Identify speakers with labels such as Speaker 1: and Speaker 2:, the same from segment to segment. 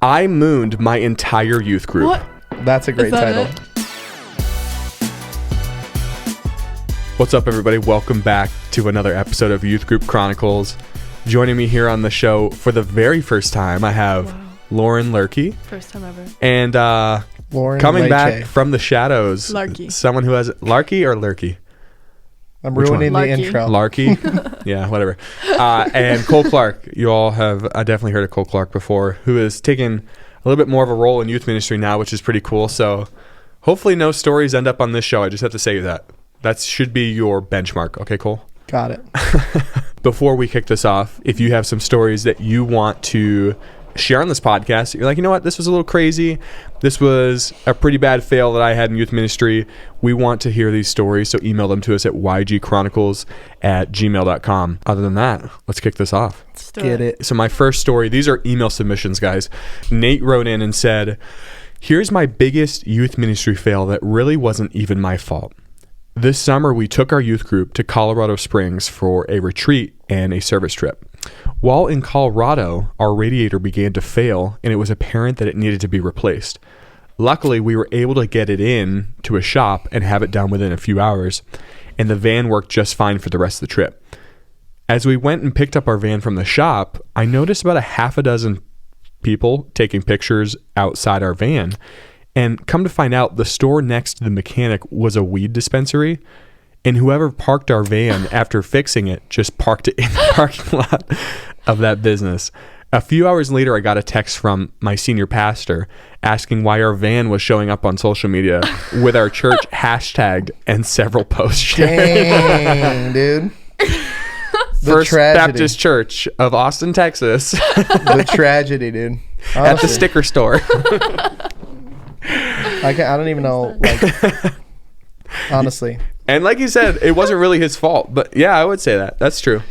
Speaker 1: I mooned my entire youth group.
Speaker 2: What?
Speaker 3: That's a great title.
Speaker 2: It?
Speaker 1: What's up, everybody? Welcome back to another episode of Youth Group Chronicles. Joining me here on the show for the very first time, I have Lauren Lerche.
Speaker 2: First time ever.
Speaker 1: And
Speaker 3: Lauren
Speaker 1: coming
Speaker 3: Lerche.
Speaker 1: back from the shadows,
Speaker 2: Lerche.
Speaker 1: someone who has Larky or Lerche?
Speaker 3: I'm
Speaker 1: Which
Speaker 3: ruining
Speaker 2: one?
Speaker 3: the intro.
Speaker 1: Larky? Yeah, whatever. And Cole Clark. You all have definitely heard of Cole Clark before, who is taking a little bit more of a role in youth ministry now, which is pretty cool. So hopefully no stories end up on this show. I just have to say that. That should be your benchmark. Okay, Cole?
Speaker 3: Got it.
Speaker 1: Before we kick this off, if you have some stories that you want to share on this podcast, you're like, you know what, this was a little crazy. This was a pretty bad fail that I had in youth ministry. We want to hear these stories, so email them to us at ygchronicles@gmail.com. Other than that, let's kick this off.
Speaker 2: Let's do
Speaker 3: Get it.
Speaker 1: So my first story, these are email submissions, guys. Nate wrote in and said, here's my biggest youth ministry fail that really wasn't even my fault. This summer, we took our youth group to Colorado Springs for a retreat and a service trip. While in Colorado, our radiator began to fail, and it was apparent that it needed to be replaced. Luckily, we were able to get it in to a shop and have it done within a few hours, and the van worked just fine for the rest of the trip. As we went and picked up our van from the shop, I noticed about a half a dozen people taking pictures outside our van. And come to find out, the store next to the mechanic was a weed dispensary, and whoever parked our van after fixing it just parked it in the parking lot of that business. A few hours later, I got a text from my senior pastor asking why our van was showing up on social media with our church hashtagged and several posts shared.
Speaker 3: Dang, dude.
Speaker 1: First
Speaker 3: tragedy.
Speaker 1: Baptist Church of Austin, Texas.
Speaker 3: The tragedy, dude. Honestly.
Speaker 1: At the sticker store.
Speaker 3: I don't even know, like, honestly.
Speaker 1: And like you said, it wasn't really his fault. But yeah, I would say that. That's true.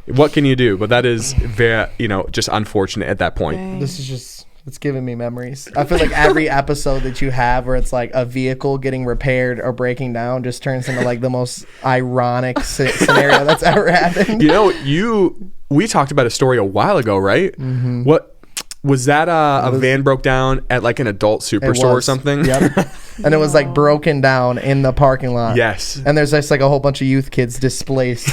Speaker 1: What can you do? But that is very, just unfortunate at that point.
Speaker 2: Dang.
Speaker 3: This is just, it's giving me memories. I feel like every episode that you have where it's like a vehicle getting repaired or breaking down just turns into like the most ironic scenario that's ever happened.
Speaker 1: We talked about a story a while ago, right? Mm-hmm. What was that? A van broke down at like an adult superstore or something?
Speaker 3: Yep. And it was like broken down in the parking lot.
Speaker 1: Yes.
Speaker 3: And there's just like a whole bunch of youth kids displaced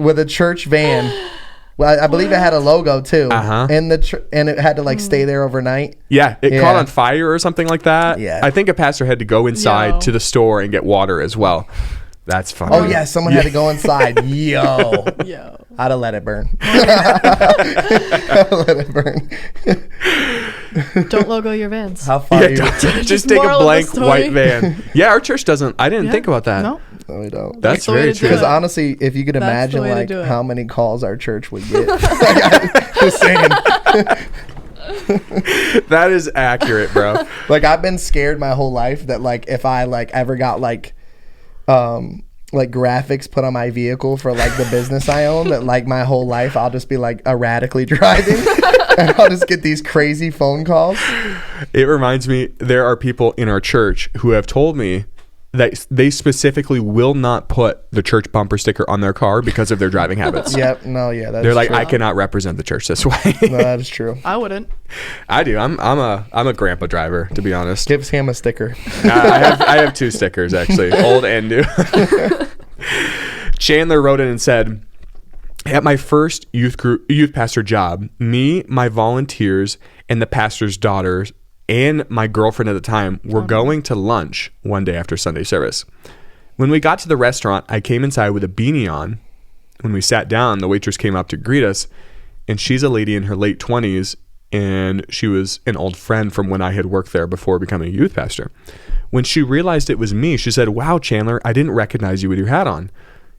Speaker 3: with a church van. Well, I believe it had a logo too.
Speaker 1: Uh-huh.
Speaker 3: And it had to like stay there overnight.
Speaker 1: Yeah, it caught on fire or something like that.
Speaker 3: Yeah.
Speaker 1: I think a pastor had to go inside to the store and get water as well. That's funny.
Speaker 3: Oh yeah, someone had to go inside. Yo. I'd have let it burn.
Speaker 2: Don't logo your vans.
Speaker 3: How far you?
Speaker 1: Just take a
Speaker 2: Moral of the
Speaker 1: blank
Speaker 2: story.
Speaker 1: white van. Yeah, our church doesn't. I didn't think about that.
Speaker 2: No.
Speaker 3: No, we don't.
Speaker 1: That's
Speaker 2: the way
Speaker 1: very
Speaker 2: to do
Speaker 1: true.
Speaker 3: Because
Speaker 2: it.
Speaker 3: honestly, if you could
Speaker 2: That's the
Speaker 3: imagine
Speaker 2: way to
Speaker 3: like
Speaker 2: do it.
Speaker 3: how many calls our church would get, just saying.
Speaker 1: That is accurate, bro.
Speaker 3: Like I've been scared my whole life that like if I like ever got like graphics put on my vehicle for like the business I own, that like my whole life I'll just be like erratically driving and I'll just get these crazy phone calls.
Speaker 1: It reminds me, there are people in our church who have told me that they specifically will not put the church bumper sticker on their car because of their driving habits.
Speaker 3: Yep. No. Yeah. That's
Speaker 1: They're like,
Speaker 3: true.
Speaker 1: I cannot represent the church this way.
Speaker 3: No, that is true.
Speaker 2: I wouldn't.
Speaker 1: I do. I'm a grandpa driver, to be honest.
Speaker 3: Gives him a sticker.
Speaker 1: I have two stickers actually, old and new. Chandler wrote in and said, at my first youth pastor job, me, my volunteers, and the pastor's daughters and my girlfriend at the time were going to lunch one day after Sunday service. When we got to the restaurant, I came inside with a beanie on. When we sat down, the waitress came up to greet us, and she's a lady in her late 20s, and she was an old friend from when I had worked there before becoming a youth pastor. When she realized it was me, she said, "Wow, Chandler, I didn't recognize you with your hat on."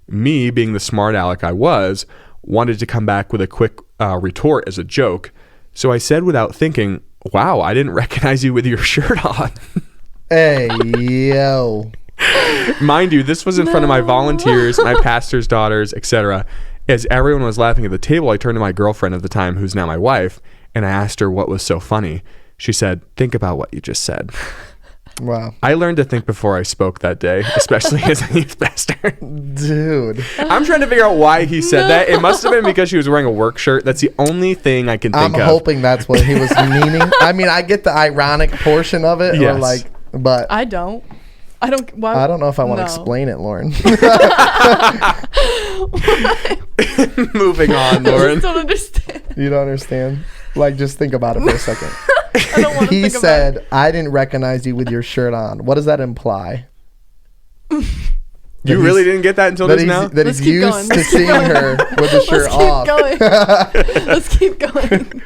Speaker 1: Me, being the smart aleck I was, wanted to come back with a quick retort as a joke. So I said without thinking, "Wow, I didn't recognize you with your shirt on."
Speaker 3: Hey, yo.
Speaker 1: Mind you, this was in front of my volunteers, my pastor's daughters, etc. As everyone was laughing at the table, I turned to my girlfriend at the time, who's now my wife, and I asked her what was so funny. She said, "Think about what you just said."
Speaker 3: Wow.
Speaker 1: I learned to think before I spoke that day, especially as a youth pastor.
Speaker 3: Dude.
Speaker 1: I'm trying to figure out why he said that. It must have been because she was wearing a work shirt. That's the only thing I can think
Speaker 3: I'm
Speaker 1: of.
Speaker 3: hoping that's what he was meaning. I mean, I get the ironic portion of it,
Speaker 1: Yes.
Speaker 3: or like, but
Speaker 2: I don't. I don't. Why?
Speaker 3: I don't know if I want to
Speaker 2: No.
Speaker 3: explain it, Lauren.
Speaker 1: Moving on,
Speaker 2: I
Speaker 1: Lauren.
Speaker 2: just don't understand.
Speaker 3: You don't understand? Like, just think about it for a second.
Speaker 2: I don't want to
Speaker 3: He
Speaker 2: think about
Speaker 3: said, "I didn't recognize you with your shirt on." What does that imply?
Speaker 1: You really didn't get that until
Speaker 3: That
Speaker 1: just
Speaker 3: he's,
Speaker 1: now?
Speaker 3: that
Speaker 2: Let's
Speaker 3: he's
Speaker 2: keep
Speaker 3: used
Speaker 2: going.
Speaker 3: to
Speaker 2: Let's keep
Speaker 3: seeing
Speaker 2: going.
Speaker 3: her with the shirt off.
Speaker 2: Let's keep going.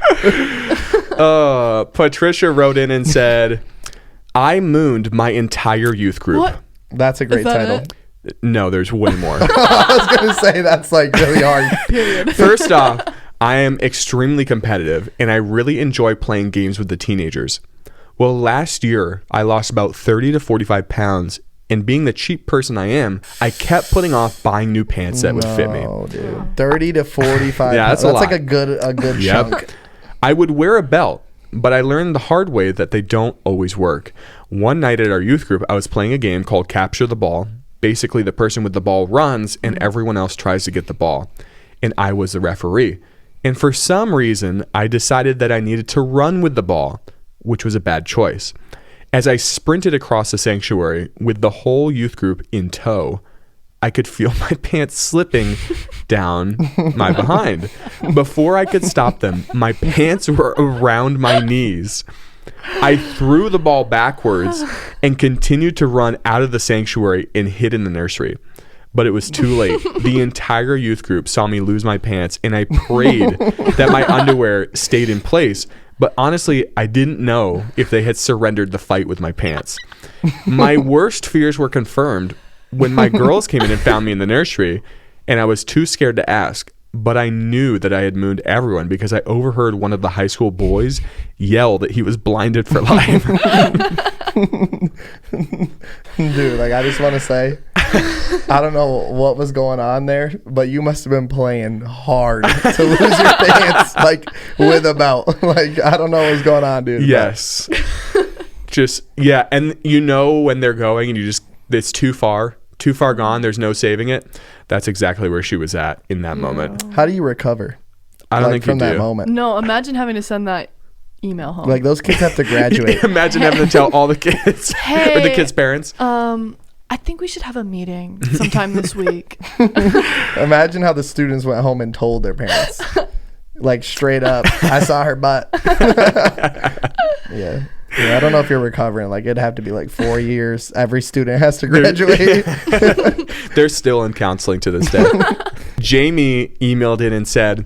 Speaker 1: Patricia wrote in and said, I mooned my entire youth group.
Speaker 2: What?
Speaker 3: That's a great
Speaker 2: Is that
Speaker 3: title.
Speaker 2: it?
Speaker 1: No, there's way more.
Speaker 3: I was gonna say that's like really hard.
Speaker 2: Period.
Speaker 1: First off, I am extremely competitive and I really enjoy playing games with the teenagers. Well, last year, I lost about 30 to 45 pounds, and being the cheap person I am, I kept putting off buying new pants that would fit me.
Speaker 3: Oh, dude. 30 to 45.
Speaker 1: Yeah, that's a
Speaker 3: that's
Speaker 1: lot.
Speaker 3: like a good chunk.
Speaker 1: I would wear a belt, but I learned the hard way that they don't always work. One night at our youth group, I was playing a game called Capture the Ball. Basically, the person with the ball runs and everyone else tries to get the ball. And I was the referee. And for some reason, I decided that I needed to run with the ball, which was a bad choice. As I sprinted across the sanctuary with the whole youth group in tow, I could feel my pants slipping down my behind. Before I could stop them, my pants were around my knees. I threw the ball backwards and continued to run out of the sanctuary and hid in the nursery. But it was too late. The entire youth group saw me lose my pants, and I prayed that my underwear stayed in place. But honestly, I didn't know if they had surrendered the fight with my pants. My worst fears were confirmed when my girls came in and found me in the nursery, and I was too scared to ask. But I knew that I had mooned everyone because I overheard one of the high school boys yell that he was blinded for life.
Speaker 3: Dude, like, I just want to say, I don't know what was going on there, but you must have been playing hard to lose your pants, like, with a belt. Like, I don't know what was going on, dude.
Speaker 1: Yes. Just, yeah. And you know when they're going and you just, it's too far gone. There's no saving it. That's exactly where she was at in that moment.
Speaker 3: How do you recover?
Speaker 1: I don't
Speaker 3: like,
Speaker 1: think
Speaker 3: from
Speaker 1: you
Speaker 3: that
Speaker 1: do.
Speaker 3: moment.
Speaker 2: No, imagine having to send that email home.
Speaker 3: Like, those kids have to graduate.
Speaker 1: Imagine having to tell all the kids or the kids' parents.
Speaker 2: I think we should have a meeting sometime this week.
Speaker 3: Imagine how the students went home and told their parents. Like, straight up, I saw her butt. Yeah. Yeah, I don't know if you're recovering. Like, it'd have to be like 4 years. Every student has to graduate.
Speaker 1: They're still in counseling to this day. Jamie emailed in and said,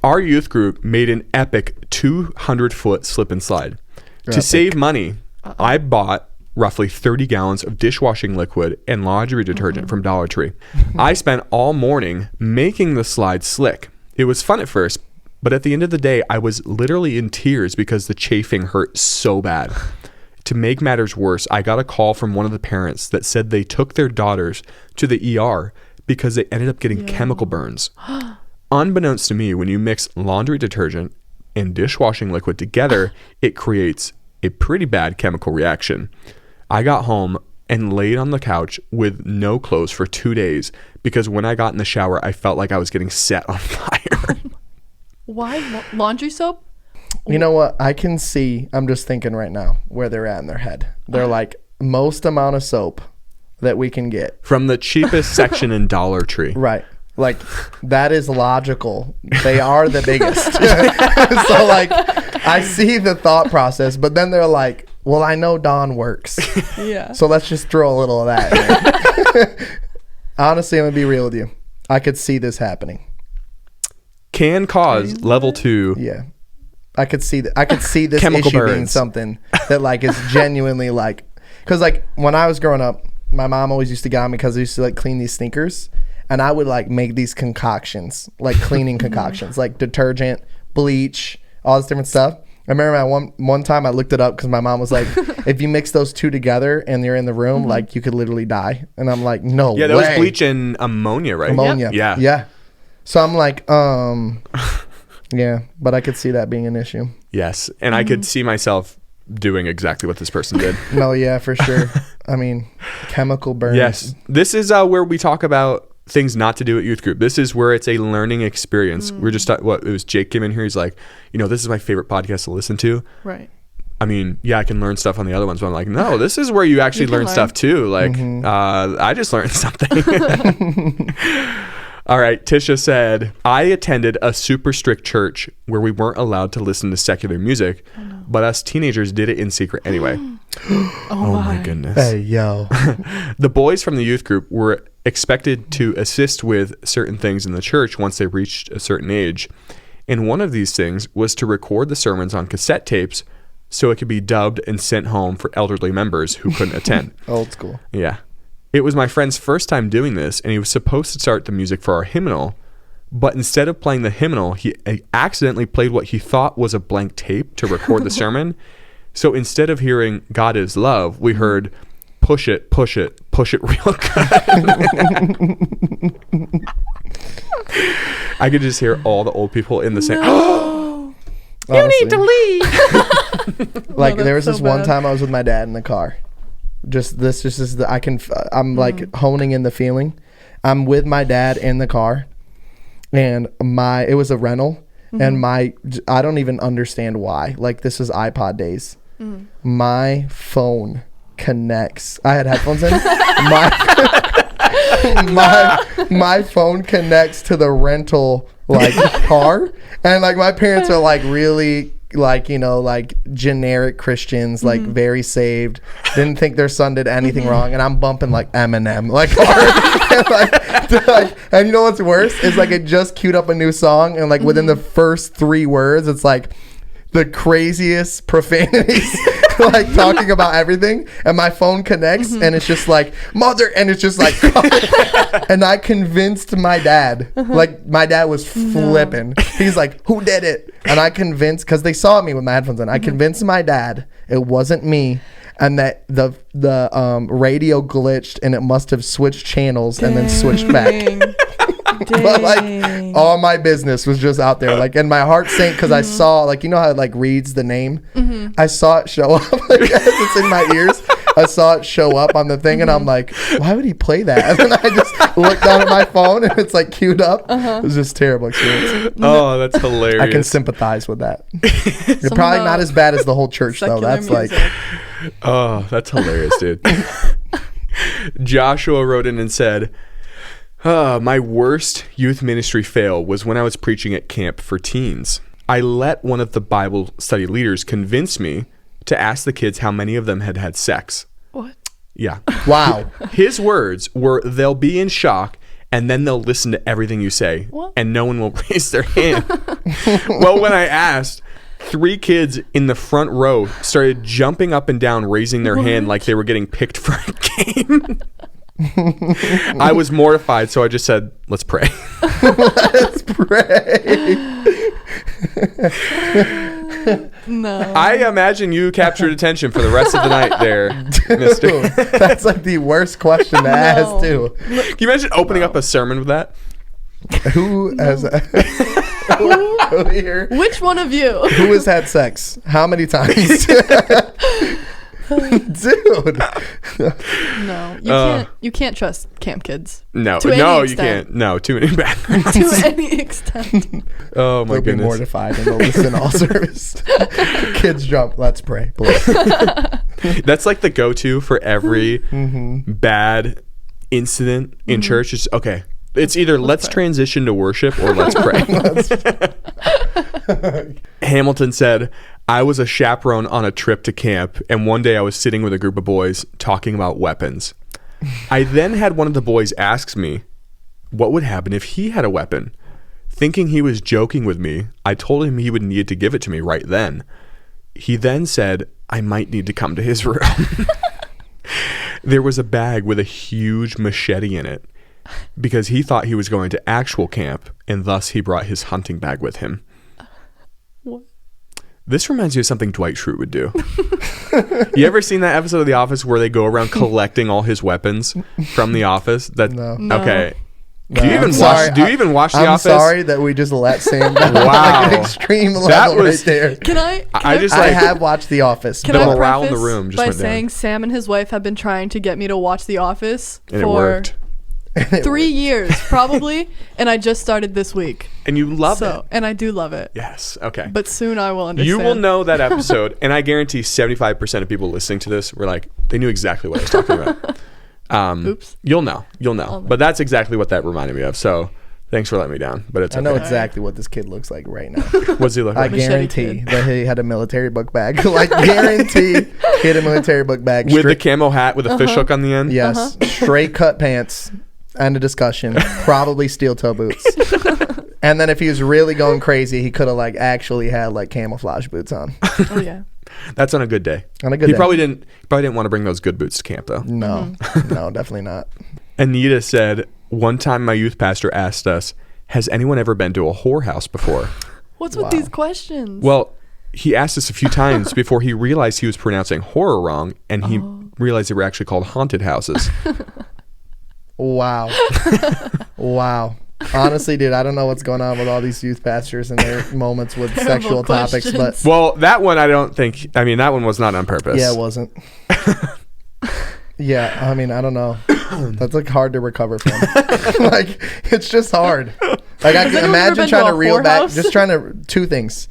Speaker 1: our youth group made an epic 200-foot slip and slide. To save money, I bought roughly 30 gallons of dishwashing liquid and laundry detergent from Dollar Tree. I spent all morning making the slide slick. It was fun at first, but at the end of the day, I was literally in tears because the chafing hurt so bad. To make matters worse, I got a call from one of the parents that said they took their daughters to the ER because they ended up getting chemical burns. Unbeknownst to me, when you mix laundry detergent and dishwashing liquid together, it creates a pretty bad chemical reaction. I got home and laid on the couch with no clothes for 2 days because when I got in the shower, I felt like I was getting set on fire.
Speaker 2: Why laundry soap?
Speaker 3: You know what? I can see, I'm just thinking right now where they're at in their head. They're like, most amount of soap that we can get.
Speaker 1: From the cheapest section in Dollar Tree.
Speaker 3: Right. Like, that is logical. They are the biggest. So, like, I see the thought process, but then they're like, well, I know Dawn works.
Speaker 2: Yeah.
Speaker 3: So let's just throw a little of that in. Honestly, I'm going to be real with you. I could see this happening.
Speaker 1: Can cause level 2.
Speaker 3: Yeah. I could see this
Speaker 1: Chemical
Speaker 3: issue being
Speaker 1: burns.
Speaker 3: something that, like, is genuinely, like, because, like, when I was growing up, my mom always used to get on me because I used to, like, clean these sneakers, and I would, like, make these concoctions, like cleaning concoctions, like detergent, bleach, all this different stuff. I remember one time I looked it up because my mom was like, if you mix those two together and you're in the room, like, you could literally die. And I'm like, no way.
Speaker 1: Yeah, that was bleach and ammonia, right?
Speaker 3: Ammonia.
Speaker 1: Yeah.
Speaker 3: Yeah. So I'm like, yeah, but I could see that being an issue.
Speaker 1: Yes. And I could see myself doing exactly what this person did.
Speaker 3: No, yeah, for sure. I mean, chemical burns.
Speaker 1: Yes. This is where we talk about things not to do at youth group. This is where it's a learning experience. We're just it was Jake came in here. He's like, this is my favorite podcast to listen to.
Speaker 2: Right.
Speaker 1: I mean, yeah, I can learn stuff on the other ones, but I'm like, no, this is where you actually learn stuff too. Like, I just learned something. All right. Tisha said, I attended a super strict church where we weren't allowed to listen to secular music, but us teenagers did it in secret anyway. Oh my goodness.
Speaker 3: Hey, yo.
Speaker 1: The boys from the youth group were expected to assist with certain things in the church once they reached a certain age. And one of these things was to record the sermons on cassette tapes so it could be dubbed and sent home for elderly members who couldn't attend.
Speaker 3: Old school.
Speaker 1: Yeah. It was my friend's first time doing this, and he was supposed to start the music for our hymnal, but instead of playing the hymnal, he accidentally played what he thought was a blank tape to record the sermon. So instead of hearing God is love, we heard push it real good. I could just hear all the old people in the same.
Speaker 2: You need to leave.
Speaker 3: Like there was this one time I was with my dad in the car. I'm like honing in the feeling. I'm with my dad in the car, and it was a rental, and I don't even understand why. Like this is iPod days. My phone connects. I had headphones in. My phone connects to the rental car, and like my parents are like really like generic Christians, like very saved, didn't think their son did anything wrong, and I'm bumping like Eminem like hard. And you know what's worse is like it just queued up a new song, and like within the first 3 words it's like the craziest profanities like talking about everything, and my phone connects and it's just like mother, and it's just like and I convinced my dad, like my dad was flipping. He's like, who did it? And I convinced, because they saw me with my headphones on, I convinced my dad it wasn't me, and that the radio glitched and it must have switched channels and then switched back. But like all my business was just out there, like, and my heart sank because I saw, like, how it like reads the name. I saw it show up like, as it's in my ears. I saw it show up on the thing, and I'm like, why would he play that? And then I just looked down at my phone and it's like queued up. It was just a terrible experience.
Speaker 1: Oh, that's hilarious.
Speaker 3: I can sympathize with that. You're probably not as bad as the whole church though. That's music. Like,
Speaker 1: oh, that's hilarious, dude. Joshua wrote in and said, my worst youth ministry fail was when I was preaching at camp for teens. I let one of the Bible study leaders convince me to ask the kids how many of them had had sex.
Speaker 2: What?
Speaker 1: Yeah.
Speaker 3: Wow.
Speaker 1: His words were, they'll be in shock and then they'll listen to everything you say.
Speaker 2: What?
Speaker 1: And no one will raise their hand. Well, when I asked, 3 kids in the front row started jumping up and down, raising their hand like they were getting picked for a game. I was mortified, so I just said, let's pray.
Speaker 3: Let's pray.
Speaker 2: No.
Speaker 1: I imagine you captured attention for the rest of the night there, mister.
Speaker 3: That's like the worst question to ask, too.
Speaker 1: Can you imagine opening up a sermon with that?
Speaker 3: Who has who here?
Speaker 2: Which one of you?
Speaker 3: Who has had sex? How many times? Dude.
Speaker 2: No. You can't trust camp kids.
Speaker 1: No,
Speaker 2: To any
Speaker 1: you
Speaker 2: extent.
Speaker 1: can't. No, too many bathrooms.
Speaker 2: To any extent.
Speaker 1: Oh my
Speaker 3: They'll
Speaker 1: goodness.
Speaker 3: be mortified and they'll listen all service. Kids jump. Let's pray.
Speaker 1: That's like the go-to for every bad incident in church. Is okay. It's either let's transition to worship or let's pray. Hamilton said, I was a chaperone on a trip to camp, and one day I was sitting with a group of boys talking about weapons. I then had one of the boys ask me what would happen if he had a weapon. Thinking he was joking with me, I told him he would need to give it to me right then. He then said I might need to come to his room. There was a bag with a huge machete in it because he thought he was going to actual camp, and thus he brought his hunting bag with him.
Speaker 2: What?
Speaker 1: This reminds me of something Dwight Schrute would do. You ever seen that episode of The Office where they go around collecting all his weapons from the office?
Speaker 3: No.
Speaker 1: Okay. Do you even watch The
Speaker 3: I'm
Speaker 1: Office?
Speaker 3: sorry that we just let Sam down
Speaker 1: Wow.
Speaker 3: like an extreme level
Speaker 1: That was-
Speaker 3: right there.
Speaker 1: I
Speaker 3: have watched The Office.
Speaker 2: Can
Speaker 1: The
Speaker 2: I
Speaker 1: morale in
Speaker 2: preface
Speaker 1: the room just
Speaker 2: by
Speaker 1: went down.
Speaker 2: saying Sam and his wife have been trying to get me to watch The Office
Speaker 1: And it
Speaker 2: for
Speaker 1: worked.
Speaker 2: 3 years probably, and I just started this week.
Speaker 1: And you love it.
Speaker 2: And I do love it.
Speaker 1: Yes. Okay.
Speaker 2: But soon I will understand.
Speaker 1: You will know that episode, and I guarantee 75% of people listening to this were like, they knew exactly what I was talking about.
Speaker 2: Oops.
Speaker 1: You'll know. But that's exactly what that reminded me of. So thanks for letting me down. But it's
Speaker 3: I know
Speaker 1: okay.
Speaker 3: exactly what this kid looks like right now.
Speaker 1: What's he look
Speaker 3: I
Speaker 1: like?
Speaker 3: guarantee that he had a military book bag. Like, guarantee he had a military book bag.
Speaker 1: With the camo hat with a fish hook on the end?
Speaker 3: Yes. Straight cut pants. End of discussion. Probably steel toe boots. And then if he was really going crazy, he could have like actually had like camouflage boots on.
Speaker 2: Oh yeah.
Speaker 1: That's on a good day.
Speaker 3: On a good
Speaker 1: He
Speaker 3: day.
Speaker 1: probably didn't want to bring those good boots to camp though.
Speaker 3: No. No, definitely not.
Speaker 1: Anita said, one time my youth pastor asked us, has anyone ever been to a whorehouse before?
Speaker 2: What's with these questions?
Speaker 1: Well, he asked us a few times before he realized he was pronouncing horror wrong, and he realized they were actually called haunted houses.
Speaker 3: Wow. Wow. Honestly, dude, I don't know what's going on with all these youth pastors and their moments with sexual topics, but
Speaker 1: Well, that one that one was not on purpose.
Speaker 3: yeah, it wasn't. Yeah, I mean, I don't know. That's like hard to recover from. Like, it's just hard. Like, I can
Speaker 2: anyone ever
Speaker 3: imagine
Speaker 2: been
Speaker 3: trying
Speaker 2: to
Speaker 3: to
Speaker 2: a
Speaker 3: reel back,
Speaker 2: whorehouse?
Speaker 3: just trying to, two things.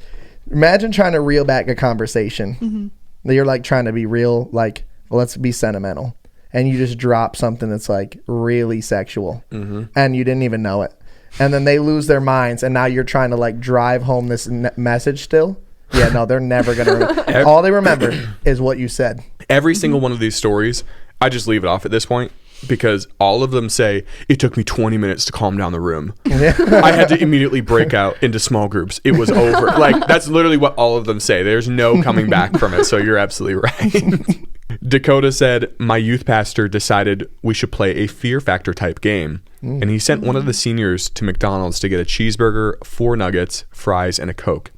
Speaker 3: Imagine trying to reel back a conversation that you're like trying to be real, like, well, let's be sentimental. And you just drop something that's like really sexual and you didn't even know it. And then they lose their minds and now you're trying to like drive home this message still. Yeah, no, they're never going to remember. All they remember is what you said.
Speaker 1: Every single one of these stories, I just leave it off at this point because all of them say, it took me 20 minutes to calm down the room. I had to immediately break out into small groups. It was over. Like, that's literally what all of them say. There's no coming back from it. So you're absolutely right. Dakota said, my youth pastor decided we should play a fear factor type game. And he sent one of the seniors to McDonald's to get a cheeseburger, 4 nuggets, fries, and a Coke.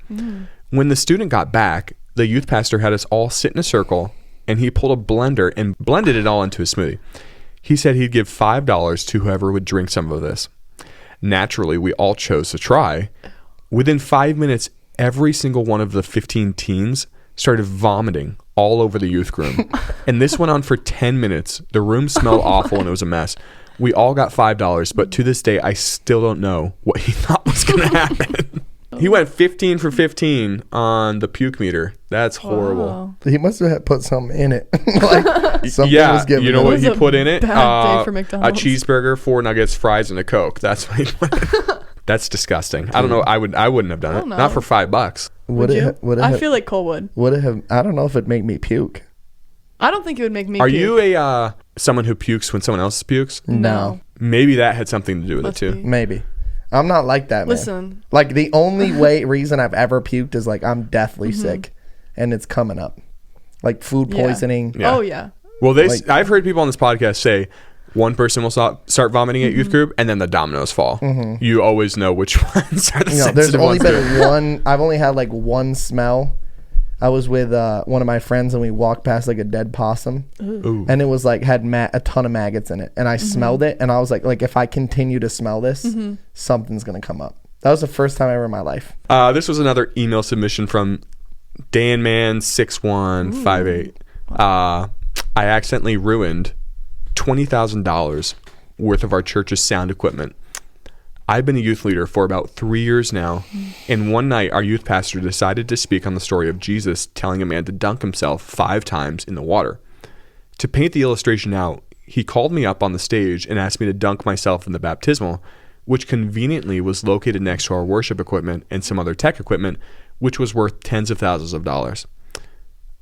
Speaker 1: When the student got back, the youth pastor had us all sit in a circle, and he pulled a blender and blended it all into a smoothie. He said he'd give $5 to whoever would drink some of this. Naturally, we all chose to try. Within 5 minutes, every single one of the 15 teens started vomiting all over the youth room. And this went on for 10 minutes. The room smelled awful and it was a mess. We all got $5, but to this day, I still don't know what he thought was going to happen. He went 15 for 15 on the puke meter. That's horrible.
Speaker 2: Wow.
Speaker 3: He must have had put something in it. Like something was given.
Speaker 1: You know
Speaker 3: him.
Speaker 1: what he put in it?
Speaker 2: Bad day for
Speaker 1: A
Speaker 2: McDonald's.
Speaker 1: cheeseburger, 4 nuggets, fries, and a Coke. That's what he put in. That's disgusting. I don't know. I wouldn't have done it.
Speaker 2: don't know.
Speaker 1: Not for $5.
Speaker 3: Would
Speaker 2: you?
Speaker 3: it
Speaker 2: I feel like Cole would.
Speaker 3: would it have? I don't know if it'd make me puke.
Speaker 2: I don't think it would make me
Speaker 1: Are
Speaker 2: puke.
Speaker 1: you a someone who pukes when someone else pukes?
Speaker 3: No.
Speaker 1: Maybe that had something to do with
Speaker 2: Must
Speaker 1: it too.
Speaker 2: be.
Speaker 3: Maybe. I'm not like that, man.
Speaker 2: Listen.
Speaker 3: Like the only reason I've ever puked is like I'm deathly sick and it's coming up. Like food
Speaker 2: Yeah.
Speaker 3: poisoning.
Speaker 1: Yeah.
Speaker 2: Oh yeah.
Speaker 1: Well,
Speaker 3: Like-
Speaker 1: I've heard people on this podcast say one person will start vomiting at youth group and then the dominoes fall. You always know which ones are the
Speaker 3: You know,
Speaker 1: sensitive
Speaker 3: there's only
Speaker 1: ones.
Speaker 3: been one. I've only had like one smell. I was with one of my friends and we walked past like a dead possum,
Speaker 1: Ooh.
Speaker 3: and it was like had a ton of maggots in it, and I smelled it, and I was like if I continue to smell this, something's gonna come up. That was the first time ever in my life.
Speaker 1: This was another email submission from DanMan6158. I accidentally ruined $20,000 worth of our church's sound equipment. I've been a youth leader for about 3 years now, and one night our youth pastor decided to speak on the story of Jesus telling a man to dunk himself 5 times in the water. To paint the illustration out, he called me up on the stage and asked me to dunk myself in the baptismal, which conveniently was located next to our worship equipment and some other tech equipment, which was worth tens of thousands of dollars.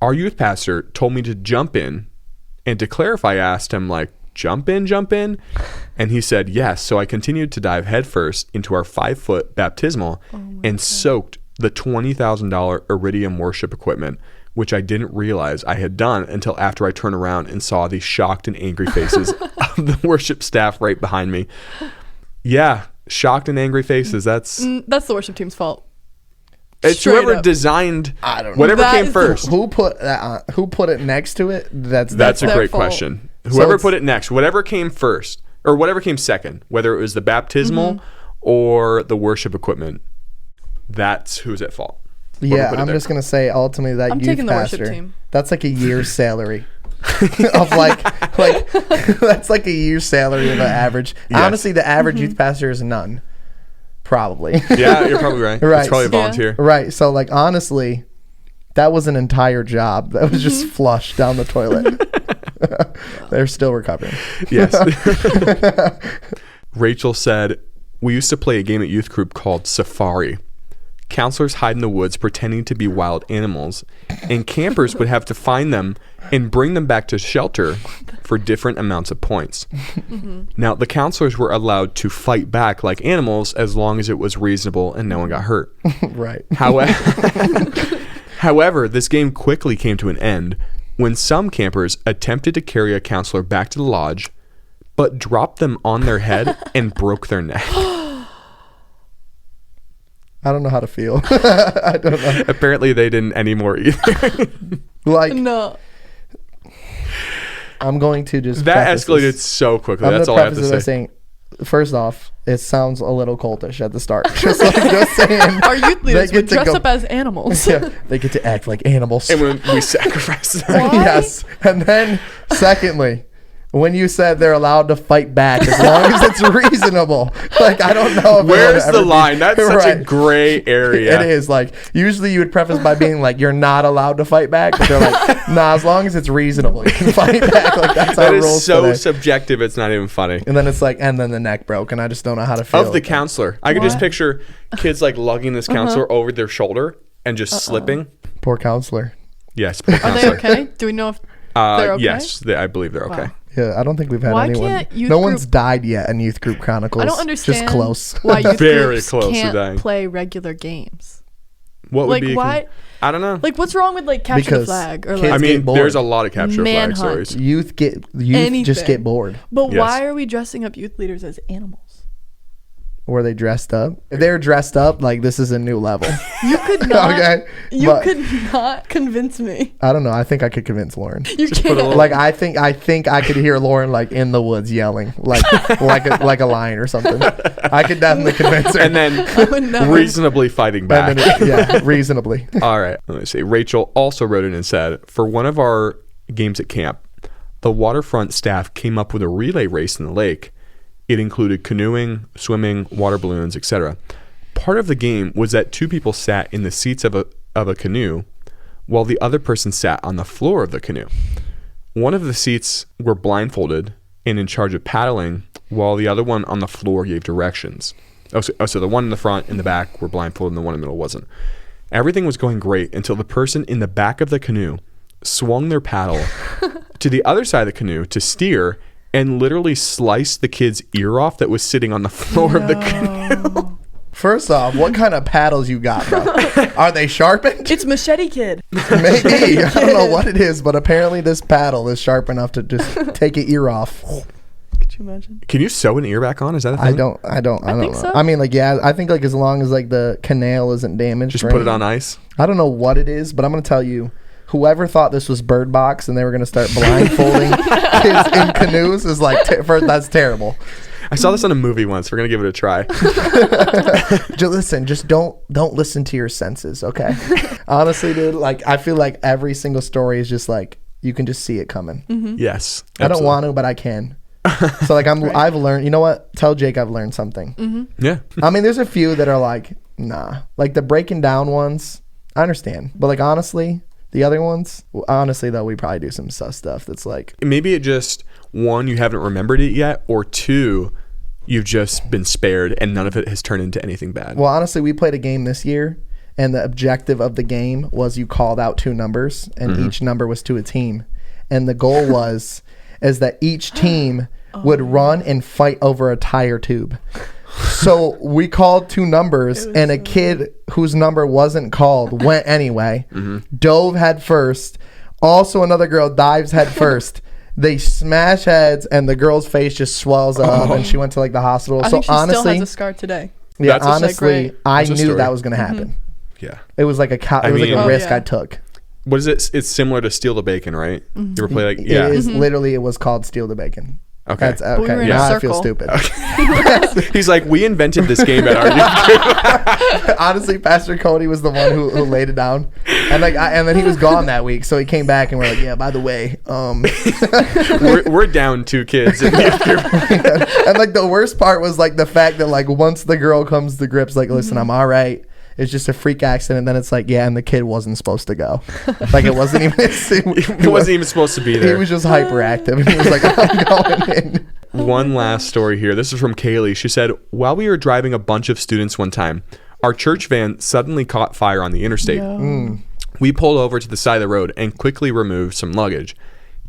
Speaker 1: Our youth pastor told me to jump in, and to clarify, I asked him, like, jump in? And he said yes. So I continued to dive headfirst into our 5-foot baptismal and soaked the $20,000 Iridium worship equipment, which I didn't realize I had done until after I turned around and saw the shocked and angry faces of the worship staff right behind me. Yeah, shocked and angry faces. That's
Speaker 2: the worship team's fault.
Speaker 1: it's
Speaker 2: Straight
Speaker 1: whoever
Speaker 2: up.
Speaker 1: designed
Speaker 3: I don't know.
Speaker 1: whatever
Speaker 2: That
Speaker 1: came
Speaker 2: is
Speaker 1: first.
Speaker 3: Who put that on? Who put it next to it? That's
Speaker 1: That's a
Speaker 2: their
Speaker 1: great
Speaker 2: fault.
Speaker 1: question.
Speaker 3: So
Speaker 1: Whoever
Speaker 3: it's-
Speaker 1: put it next, whatever came first, or whatever came second, whether it was the baptismal or the worship equipment. That's who's at fault.
Speaker 3: Yeah, I'm just gonna say ultimately that
Speaker 2: I'm
Speaker 3: youth
Speaker 2: taking the
Speaker 3: pastor.
Speaker 2: worship team.
Speaker 3: That's like a year's salary. Of like that's like a year's salary of an average.
Speaker 1: Yes.
Speaker 3: Honestly, the average youth pastor is none. Probably.
Speaker 1: Yeah, you're probably right.
Speaker 3: Right.
Speaker 1: It's probably a volunteer.
Speaker 3: Right. So like honestly, that was an entire job that was just flushed down the toilet. They're still recovering.
Speaker 1: Yes. Rachel said, we used to play a game at youth group called Safari. Counselors hide in the woods pretending to be wild animals, and campers would have to find them and bring them back to shelter for different amounts of points. Now, the counselors were allowed to fight back like animals as long as it was reasonable and no one got hurt.
Speaker 3: Right.
Speaker 1: However, this game quickly came to an end when some campers attempted to carry a counselor back to the lodge, but dropped them on their head and broke their neck.
Speaker 3: I don't know how to feel. I don't know.
Speaker 1: Apparently, they didn't anymore either.
Speaker 3: Like,
Speaker 2: No.
Speaker 3: I'm going to just
Speaker 1: That
Speaker 3: preface
Speaker 1: escalated
Speaker 3: this.
Speaker 1: so quickly.
Speaker 3: I'm
Speaker 1: That's
Speaker 3: gonna
Speaker 1: all I have
Speaker 3: preface
Speaker 1: to
Speaker 3: it by
Speaker 1: say.
Speaker 3: saying, first off, it sounds a little cultish at the start. Just saying.
Speaker 2: Our youth leaders
Speaker 3: They
Speaker 2: would
Speaker 3: get to
Speaker 2: dress
Speaker 3: go-
Speaker 2: up as animals.
Speaker 3: Yeah, they get to act like animals.
Speaker 1: And when we sacrificed them.
Speaker 2: Why?
Speaker 3: Yes. And then, secondly, when you said they're allowed to fight back as long as it's reasonable, like I don't know. If
Speaker 1: Where's
Speaker 3: it would
Speaker 1: the
Speaker 3: ever be-
Speaker 1: line? That's such a
Speaker 3: Right.
Speaker 1: gray area.
Speaker 3: It is like usually you would preface by being like you're not allowed to fight back, but they're like, nah, as long as it's reasonable, you can fight back. Like that's how
Speaker 1: That
Speaker 3: it rolls
Speaker 1: is so
Speaker 3: today.
Speaker 1: subjective. It's not even funny.
Speaker 3: And then it's like, and then the neck broke, and I just don't know how to feel.
Speaker 1: Of the counselor, I could just
Speaker 2: What?
Speaker 1: picture kids like lugging this counselor over their shoulder and just slipping.
Speaker 3: Poor counselor.
Speaker 1: Yes, poor
Speaker 2: Are they
Speaker 1: counselor.
Speaker 2: okay? Do we know if they're okay?
Speaker 1: Yes, I believe they're okay.
Speaker 2: Wow.
Speaker 3: Yeah, I don't think we've had
Speaker 2: Why
Speaker 3: anyone.
Speaker 2: can't youth
Speaker 3: No
Speaker 2: group-
Speaker 3: one's died yet in Youth Group Chronicles.
Speaker 2: I don't understand
Speaker 3: Just close.
Speaker 2: why youth
Speaker 1: Very
Speaker 2: groups
Speaker 1: close to
Speaker 2: can't
Speaker 1: dying.
Speaker 2: play regular games.
Speaker 1: What would
Speaker 2: Like
Speaker 1: be?
Speaker 2: why?
Speaker 1: I don't know.
Speaker 2: Like what's wrong with like capture the
Speaker 3: Because
Speaker 2: flag or
Speaker 3: kids
Speaker 2: like?
Speaker 1: I mean,
Speaker 3: get bored.
Speaker 1: there's a lot of capture flag
Speaker 2: Manhunt.
Speaker 1: stories.
Speaker 3: Youth just
Speaker 2: Anything.
Speaker 3: get bored.
Speaker 2: But
Speaker 1: Yes.
Speaker 2: why are we dressing up youth leaders as animals?
Speaker 3: Were they dressed up? If they're dressed up, like this is a new level.
Speaker 2: You could not.
Speaker 3: Okay,
Speaker 2: You
Speaker 3: but-
Speaker 2: could not convince me.
Speaker 3: I don't know. I think I could convince Lauren.
Speaker 2: You
Speaker 1: put a
Speaker 2: can't.
Speaker 1: little-
Speaker 3: Like I think I could hear Lauren like in the woods yelling like like a lion or something. I could definitely convince her.
Speaker 1: And then
Speaker 2: I would never.
Speaker 1: reasonably fighting back.
Speaker 3: And then yeah, reasonably.
Speaker 1: All right. Let me see. Rachel also wrote in and said, for one of our games at camp, the waterfront staff came up with a relay race in the lake. It included canoeing, swimming, water balloons, etc. Part of the game was that two people sat in the seats of a canoe while the other person sat on the floor of the canoe. One of the seats were blindfolded and in charge of paddling, while the other one on the floor gave directions. So the one in the front and the back were blindfolded and the one in the middle wasn't. Everything was going great until the person in the back of the canoe swung their paddle to the other side of the canoe to steer and literally sliced the kid's ear off that was sitting on the floor of the canoe.
Speaker 3: First off, what kind of paddles you got, bro? Are they sharpened?
Speaker 2: It's Machete Kid.
Speaker 3: Maybe. I don't know what it is, but apparently this paddle is sharp enough to just take an ear off.
Speaker 2: Could you imagine?
Speaker 1: Can you sew an ear back on? Is that a thing?
Speaker 3: I don't
Speaker 2: think
Speaker 3: know.
Speaker 2: so.
Speaker 3: I mean, like, yeah, I think like as long as like the canal isn't damaged.
Speaker 1: Just
Speaker 3: or
Speaker 1: put it
Speaker 3: anything.
Speaker 1: on ice?
Speaker 3: I don't know what it is, but I'm gonna tell you. Whoever thought this was Bird Box and they were gonna start blindfolding kids in canoes is like that's terrible.
Speaker 1: I saw this on a movie once. We're going to give it a try.
Speaker 3: Just don't listen to your senses, okay? Honestly, dude, like I feel like every single story is just like you can just see it coming.
Speaker 1: Yes.
Speaker 3: I don't want to, but I can. So like I've learned. You know what? Tell Jake I've learned something.
Speaker 1: Yeah.
Speaker 3: I mean, there's a few that are like nah, like the breaking down ones. I understand, but like honestly, the other ones, honestly though, we probably do some sus stuff that's like
Speaker 1: Maybe it just, one, you haven't remembered it yet, or two, you've just been spared and none of it has turned into anything bad.
Speaker 3: Well, honestly, we played a game this year, and the objective of the game was you called out two numbers, and each number was to a team. And the goal is that each team would run and fight over a tire tube. So we called two numbers, and a kid whose number wasn't called went anyway, dove head first. Also, another girl dives head first. They smash heads, and the girl's face just swells up, and she went to like the hospital.
Speaker 2: I
Speaker 3: So
Speaker 2: think she
Speaker 3: honestly,
Speaker 2: still has a scar today.
Speaker 3: yeah,
Speaker 1: That's a-
Speaker 3: honestly,
Speaker 2: great.
Speaker 3: I
Speaker 1: That's a
Speaker 3: knew
Speaker 1: story.
Speaker 3: that was going to happen.
Speaker 1: Yeah.
Speaker 3: It was like a
Speaker 1: I mean-
Speaker 3: a
Speaker 1: Oh,
Speaker 3: risk
Speaker 2: yeah.
Speaker 3: I took.
Speaker 1: What is it? It's similar to Steal the Bacon, right? You ever play like, yeah.
Speaker 3: It is literally, it was called Steal the Bacon.
Speaker 1: Okay.
Speaker 3: That's
Speaker 2: But we
Speaker 3: okay.
Speaker 2: were in a
Speaker 3: Now I feel
Speaker 2: circle.
Speaker 3: stupid.
Speaker 1: He's like, we invented this game at our youth group.
Speaker 3: Honestly, Pastor Cody was the one who laid it down, and and then he was gone that week, so he came back and we're like, yeah, by the way,
Speaker 1: we're down 2 kids in the youth group.
Speaker 3: And like the worst part was like the fact that like once the girl comes to grips, like, listen, I'm all right. It's just a freak accident. Then it's like, yeah, and the kid wasn't supposed to go. Like it wasn't even.
Speaker 1: He wasn't even supposed to be there.
Speaker 3: He was just hyperactive, and he was like, I'm going in.
Speaker 1: One last story here. This is from Kaylee. She said, while we were driving a bunch of students one time, our church van suddenly caught fire on the interstate.
Speaker 2: No.
Speaker 1: We pulled over to the side of the road and quickly removed some luggage.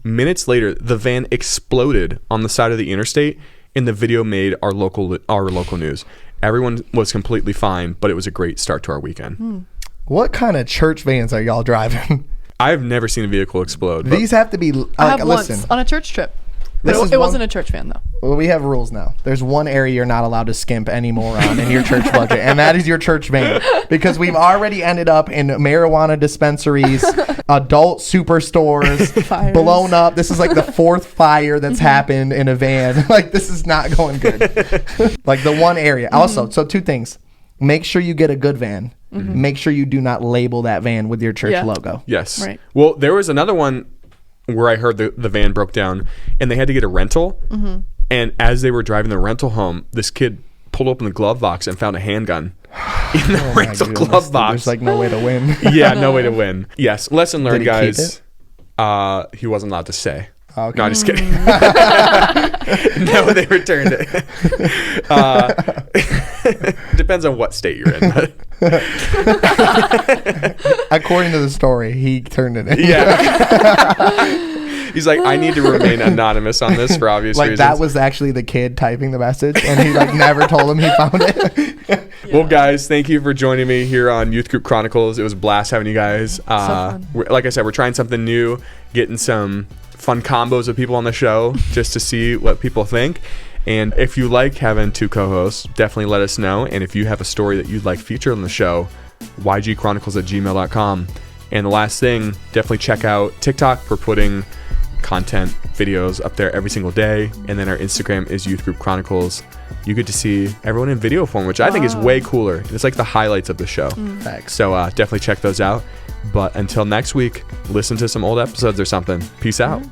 Speaker 1: Minutes later, the van exploded on the side of the interstate, and the video made our local news. Everyone was completely fine, but it was a great start to our weekend.
Speaker 3: What kind of church vans are y'all driving?
Speaker 1: I've never seen a vehicle explode. But
Speaker 3: These have to be.
Speaker 2: I have
Speaker 3: listen,
Speaker 2: once on a church trip.
Speaker 3: This
Speaker 2: But
Speaker 3: is
Speaker 2: it
Speaker 3: one-
Speaker 2: wasn't a church van though.
Speaker 3: well, we have rules now. There's one area you're not allowed to skimp anymore on in your church budget, and that is your church van. Because we've already ended up in marijuana dispensaries, adult superstores,
Speaker 2: Fires.
Speaker 3: blown up. This is like the 4th fire that's happened in a van. Like, this is not going good. Like, the one area. Also, so 2 things. Make sure you get a good van. Make sure you do not label that van with your church
Speaker 2: Yeah.
Speaker 3: logo.
Speaker 1: Yes.
Speaker 2: Right.
Speaker 1: Well, there was another one where I heard the van broke down and they had to get a rental. And as they were driving the rental home, this kid pulled open the glove box and found a handgun in the
Speaker 3: Oh my
Speaker 1: rental
Speaker 3: goodness,
Speaker 1: glove
Speaker 3: dude,
Speaker 1: box.
Speaker 3: There's like no way to win.
Speaker 1: Yeah, no way to win. Yes. Lesson learned,
Speaker 3: Did he keep
Speaker 1: guys. He wasn't allowed to say.
Speaker 3: Okay.
Speaker 1: No, just kidding. No, they returned it. Depends on what state you're in. But
Speaker 3: According to the story, he turned it in.
Speaker 1: yeah. He's like, I need to remain anonymous on this for obvious
Speaker 3: Like
Speaker 1: reasons.
Speaker 3: that was actually the kid typing the message, and he like never told him he found it.
Speaker 1: Well, guys, thank you for joining me here on Youth Group Chronicles. It was a blast having you guys.
Speaker 2: fun.
Speaker 1: Like I said, we're trying something new, getting some fun combos of people on the show just to see what people think. And if you like having 2 co-hosts, definitely let us know. And if you have a story that you'd like featured on the show, ygchronicles@gmail.com. And the last thing, definitely check out TikTok for putting content videos up there every single day. And then our Instagram is Youth Group Chronicles. You get to see everyone in video form, which I think is way cooler. It's like the highlights of the show.
Speaker 3: Thanks.
Speaker 1: So definitely check those out. But until next week, listen to some old episodes or something. Peace out.